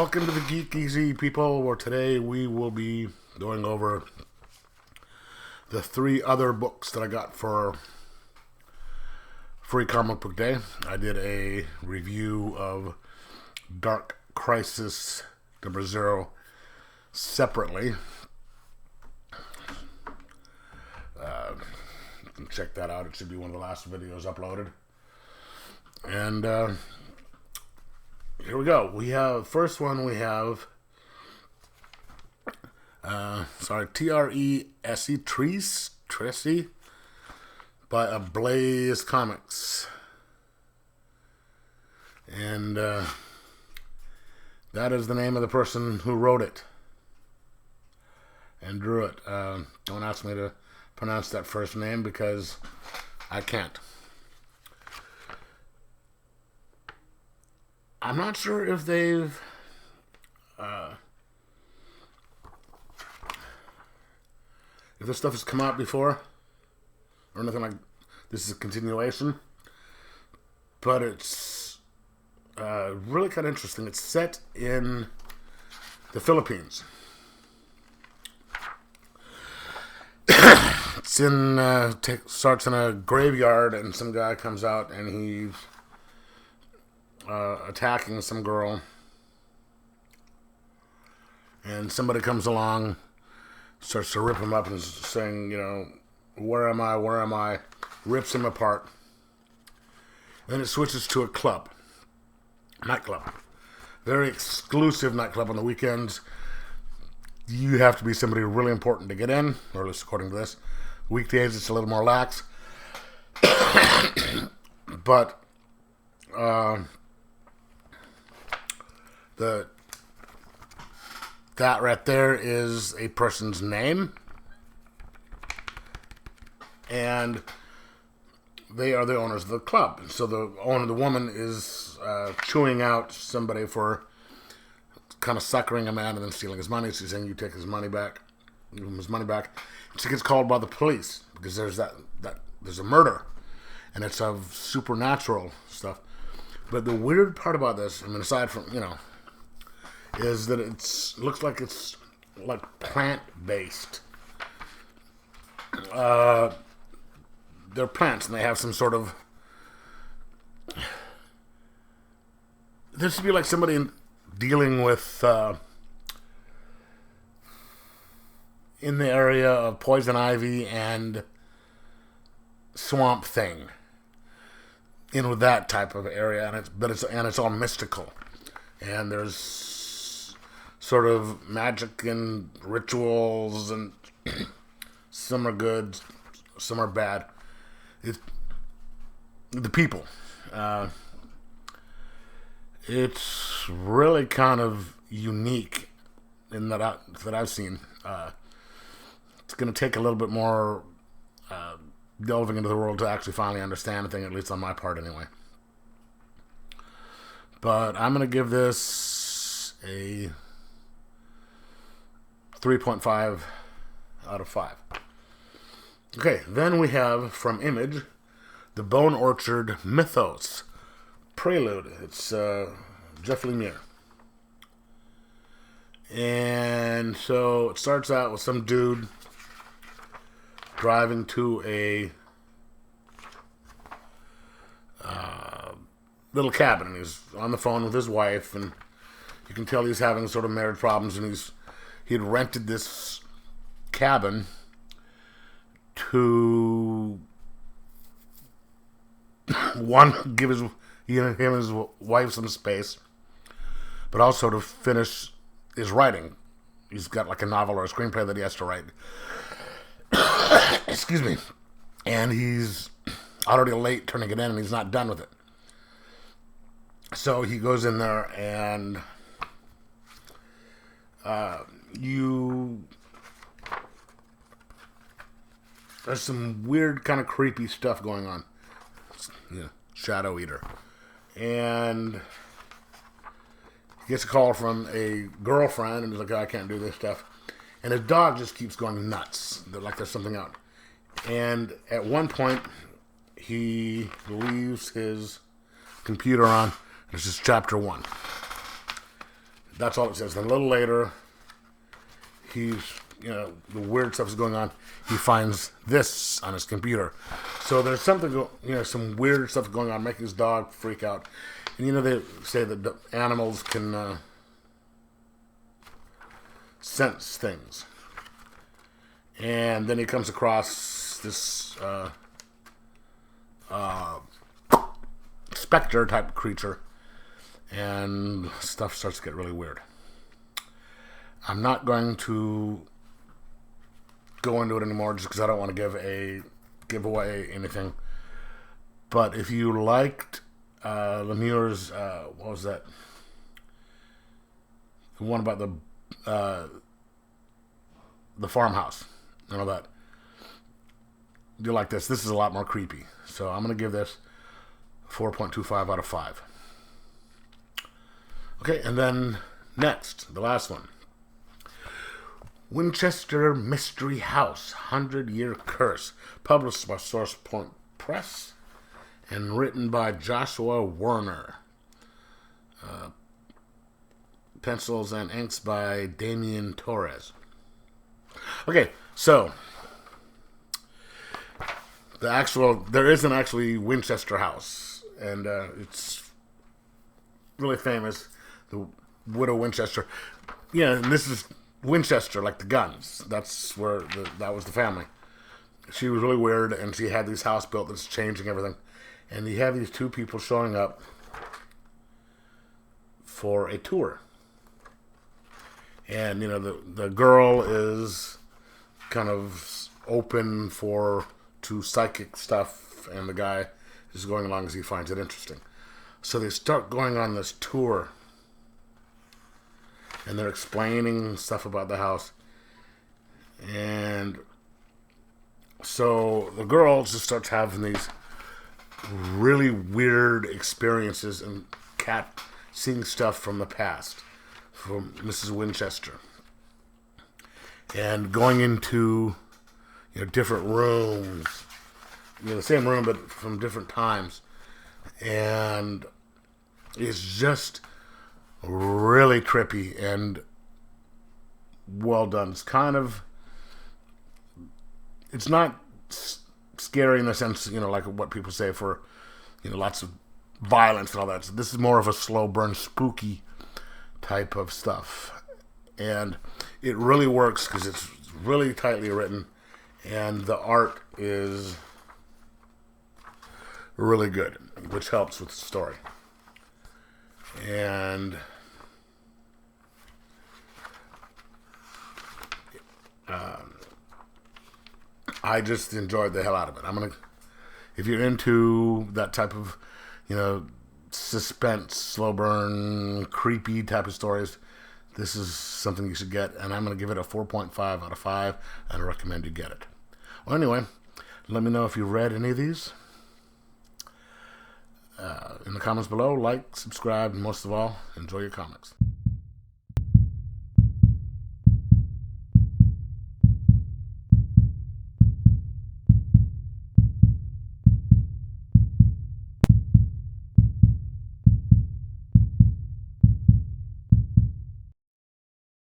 Welcome to the Geek Easy, people, where today we will be going over the 3 other books that I got for Free Comic Book Day. I did a review of Dark Crisis #0 separately. You can check that out. It should be one of the last videos uploaded. And here we go. We have, first one we have, Trese, Trese, by Ablaze Comics. And that is the name of the person who wrote it and drew it. Don't ask me to pronounce that first name because I can't. I'm not sure if they've if this stuff has come out before or anything like this. Is a continuation, but it's really kind of interesting. It's set in the Philippines. It's in starts in a graveyard, and some guy comes out and he's attacking some girl, and somebody comes along, starts to rip him up and is saying, you know, where am I, rips him apart. And then it switches to a nightclub, very exclusive nightclub on the weekends. You have to be somebody really important to get in, or at least according to this. Weekdays it's a little more lax, but that right there is a person's name, and they are the owners of the club. And so the owner, the woman, is chewing out somebody for kind of suckering a man and then stealing his money. She's saying, "You take his money back." Give him his money back. She gets called by the police because there's there's a murder, and it's of supernatural stuff. But the weird part about this, I mean, aside from, is that looks like it's like plant-based. They're plants, and they have some sort of... This would be like somebody dealing with, in the area of poison ivy and swamp thing. With that type of area, and it's all mystical. And there's sort of magic and rituals, and some are good, some are bad. The people. It's really kind of unique in that I've seen. It's going to take a little bit more delving into the world to actually finally understand the thing, at least on my part anyway. But I'm going to give this a 3.5 out of 5. Okay, then we have from Image, The Bone Orchard Mythos Prelude. It's Jeff Lemire. And so it starts out with some dude driving to a little cabin, and he's on the phone with his wife, and you can tell he's having sort of marriage problems, and he had rented this cabin to give him and his wife some space, but also to finish his writing. He's got like a novel or a screenplay that he has to write. Excuse me. And he's already late turning it in, and he's not done with it. So he goes in there, and there's some weird kind of creepy stuff going on. Shadow Eater. And he gets a call from a girlfriend, and he's like, "I can't do this stuff." And his dog just keeps going nuts. Like there's something out. And at one point, he leaves his computer on. This is chapter 1. That's all it says. Then a little later, he's, the weird stuff is going on. He finds this on his computer. So there's something, some weird stuff going on, making his dog freak out. And, they say that the animals can sense things. And then he comes across this specter type creature, and stuff starts to get really weird. I'm not going to go into it anymore just because I don't want to give away anything. But if you liked Lemieux's, what was that? The one about the farmhouse and all that. You like this? This is a lot more creepy. So I'm going to give this 4.25 out of 5. Okay, and then next, the last one. Winchester Mystery House, 100-Year Curse, published by Source Point Press and written by Joshua Werner. Pencils and inks by Damian Torres. Okay, so there is an actually Winchester house, and it's really famous. The Widow Winchester. Yeah, and this is Winchester, like the guns. That's where that was the family. She was really weird, and she had this house built that's changing everything. And you have these two people showing up for a tour. And, the girl is kind of open to psychic stuff, and the guy is going along as he finds it interesting. So they start going on this tour, and they're explaining stuff about the house. And so the girl just starts having these really weird experiences and seeing stuff from the past, from Mrs. Winchester. And going into, different rooms, the same room but from different times. And it's just really trippy and well done. It's not scary in the sense, like what people say for, lots of violence and all that. So this is more of a slow burn, spooky type of stuff. And it really works because it's really tightly written, and the art is really good, which helps with the story. And I just enjoyed the hell out of it. If you're into that type of, suspense, slow burn, creepy type of stories, this is something you should get. And I'm going to give it a 4.5 out of 5, and I recommend you get it. Well, anyway, let me know if you read any of these. In the comments below, like, subscribe, and most of all, enjoy your comics.